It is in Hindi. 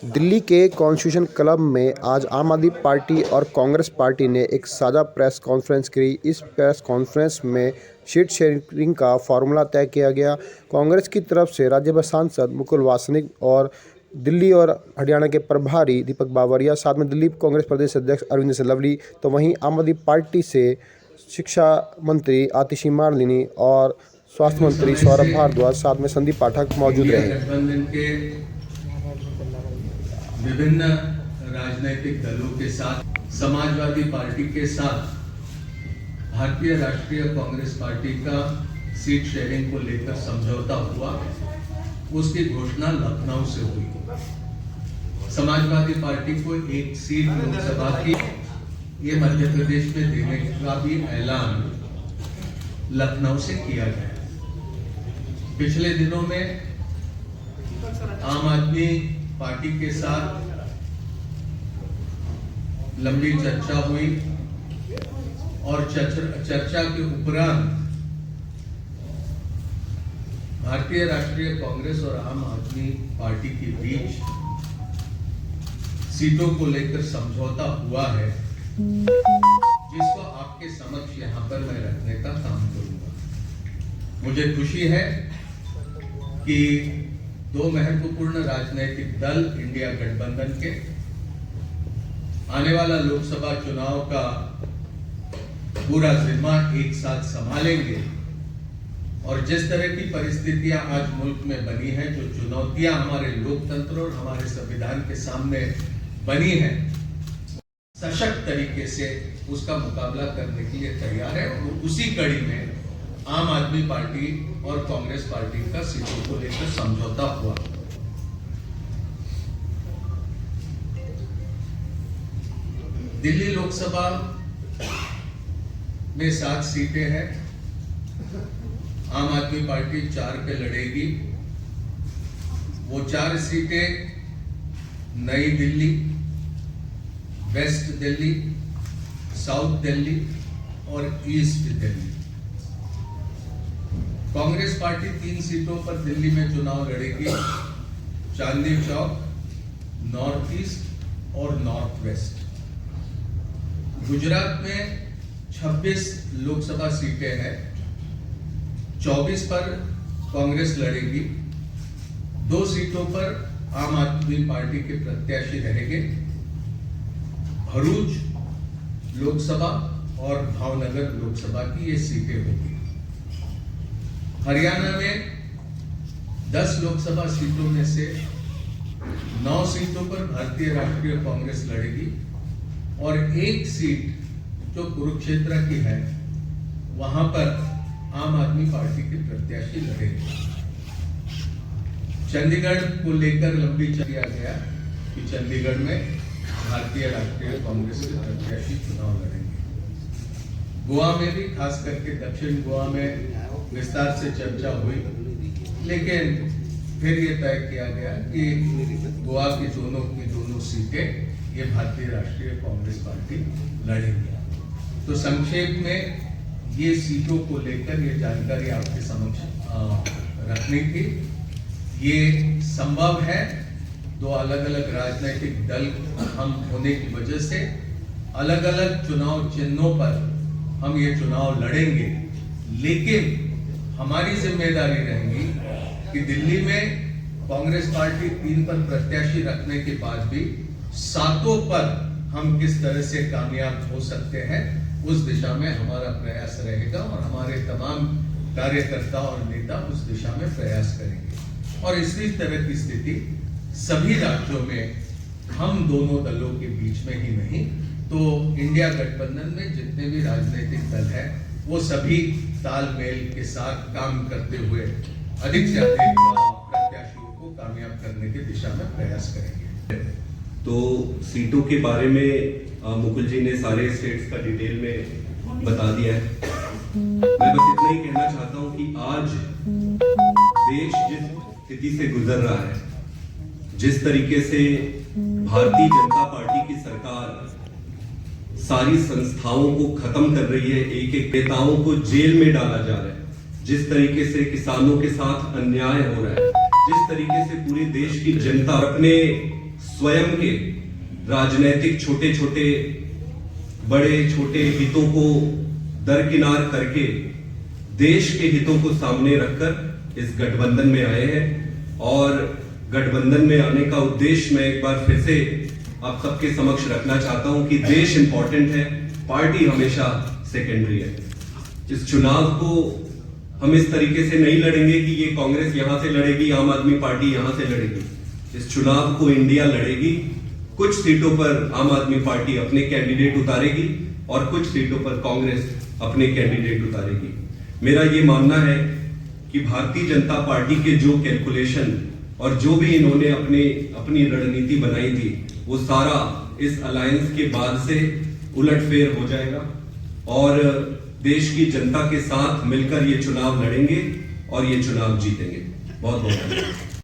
दिल्ली के कॉन्स्टिट्यूशन क्लब में आज आम आदमी पार्टी और कांग्रेस पार्टी ने एक साझा प्रेस कॉन्फ्रेंस की। इस प्रेस कॉन्फ्रेंस में सीट शेयरिंग का फार्मूला तय किया गया। कांग्रेस की तरफ से राज्यसभा सांसद मुकुल वासनिक और दिल्ली और हरियाणा के प्रभारी दीपक बावरिया, साथ में दिल्ली कांग्रेस प्रदेश अध्यक्ष अरविंद सिंह लवली, तो वहीं आम आदमी पार्टी से शिक्षा मंत्री आतिशी मारलेनी और स्वास्थ्य मंत्री सौरभ भारद्वाज, साथ में संदीप पाठक मौजूद रहे। विभिन्न राजनीतिक दलों के साथ, समाजवादी पार्टी के साथ भारतीय राष्ट्रीय कांग्रेस पार्टी का सीट शेयरिंग को लेकर समझौता हुआ। उसकी घोषणा लखनऊ से हुई। समाजवादी पार्टी को एक सीट लोकसभा की ये मध्य प्रदेश में देने का भी ऐलान लखनऊ से किया गया। पिछले दिनों में आम आदमी पार्टी के साथ लंबी चर्चा हुई और चर्चा के उपरांत भारतीय राष्ट्रीय कांग्रेस और आम आदमी पार्टी के बीच सीटों को लेकर समझौता हुआ है, जिसको आपके समक्ष यहां पर मैं रखने का काम करूंगा। मुझे खुशी है कि दो महत्वपूर्ण राजनीतिक दल इंडिया गठबंधन के आने वाला लोकसभा चुनाव का पूरा जिम्मा एक साथ संभालेंगे। और जिस तरह की परिस्थितियां आज मुल्क में बनी हैं, जो चुनौतियां हमारे लोकतंत्र और हमारे संविधान के सामने बनी हैं, सशक्त तरीके से उसका मुकाबला करने के लिए तैयार है। और उसी कड़ी में आम आदमी पार्टी और कांग्रेस पार्टी का सीटों को लेकर समझौता हुआ। दिल्ली लोकसभा में 7 सीटें हैं। आम आदमी पार्टी 4 पे लड़ेगी। वो 4 सीटें नई दिल्ली, वेस्ट दिल्ली, साउथ दिल्ली और ईस्ट दिल्ली। कांग्रेस पार्टी 3 सीटों पर दिल्ली में चुनाव लड़ेगी, चांदनी चौक, नॉर्थ ईस्ट और नॉर्थ वेस्ट। गुजरात में 26 लोकसभा सीटें हैं। 24 पर कांग्रेस लड़ेगी। 2 सीटों पर आम आदमी पार्टी के प्रत्याशी रहेंगे। भरूच लोकसभा और भावनगर लोकसभा की ये सीटें होगी। हरियाणा में 10 लोकसभा सीटों में से 9 सीटों पर भारतीय राष्ट्रीय कांग्रेस लड़ेगी और 1 सीट जो कुरुक्षेत्र की है, वहां पर आम आदमी पार्टी के प्रत्याशी लड़ेंगे। चंडीगढ़ को लेकर लंबी चर्चा गया कि चंडीगढ़ में भारतीय राष्ट्रीय कांग्रेस के प्रत्याशी चुनाव लड़ेंगे। गोवा में भी, खास करके दक्षिण गोवा में विस्तार से चर्चा हुई, लेकिन फिर ये तय किया गया कि गोवा की दोनों सीटें ये भारतीय राष्ट्रीय कांग्रेस पार्टी लड़ेगी। तो संक्षेप में ये सीटों को लेकर ये जानकारी आपके समक्ष रखनी थी। ये संभव है, 2 अलग अलग राजनीतिक दल हम होने की वजह से अलग अलग चुनाव चिन्हों पर हम ये चुनाव लड़ेंगे, लेकिन हमारी जिम्मेदारी रहेगी कि दिल्ली में कांग्रेस पार्टी 3 पर प्रत्याशी रखने के बाद भी 7 पर हम किस तरह से कामयाब हो सकते हैं, उस दिशा में हमारा प्रयास रहेगा और हमारे तमाम कार्यकर्ता और नेता उस दिशा में प्रयास करेंगे। और इसी तरह की स्थिति सभी राज्यों में हम दोनों दलों के बीच में ही नहीं, तो इंडिया गठबंधन में जितने भी राजनीतिक दल हैं, वो सभी तालमेल के साथ काम करते हुए अधिक से अधिक प्रत्याशियों को कामयाब करने की दिशा में प्रयास करेंगे। तो सीटों के बारे में मुकुल जी ने सारे स्टेट्स का डिटेल में बता दिया है। मैं बस इतना ही कहना चाहता हूं कि आज देश जिस स्थिति से गुजर रहा है, जिस तरीके से भारतीय जनता पार्टी की सरकार सारी संस्थाओं को खत्म कर रही है, एक एक नेताओं को जेल में डाला जा रहा है, जिस तरीके से किसानों के साथ अन्याय हो रहा है, जिस तरीके से पूरे देश की जनता अपने स्वयं के राजनीतिक छोटे छोटे बड़े छोटे हितों को दरकिनार करके देश के हितों को सामने रखकर इस गठबंधन में आए हैं। और गठबंधन में आने का उद्देश्य मैं एक बार फिर से आप सबके समक्ष रखना चाहता हूं कि देश इंपॉर्टेंट है, पार्टी हमेशा सेकेंडरी है। इस चुनाव को हम इस तरीके से नहीं लड़ेंगे कि ये कांग्रेस यहां से लड़ेगी, आम आदमी पार्टी यहां से लड़ेगी। इस चुनाव को इंडिया लड़ेगी। कुछ सीटों पर आम आदमी पार्टी अपने कैंडिडेट उतारेगी और कुछ सीटों पर कांग्रेस अपने कैंडिडेट उतारेगी। मेरा ये मानना है कि भारतीय जनता पार्टी के जो कैलकुलेशन और जो भी इन्होंने अपनी रणनीति बनाई थी वो सारा इस अलायंस के बाद से उलटफेर हो जाएगा और देश की जनता के साथ मिलकर ये चुनाव लड़ेंगे और ये चुनाव जीतेंगे। बहुत बहुत धन्यवाद।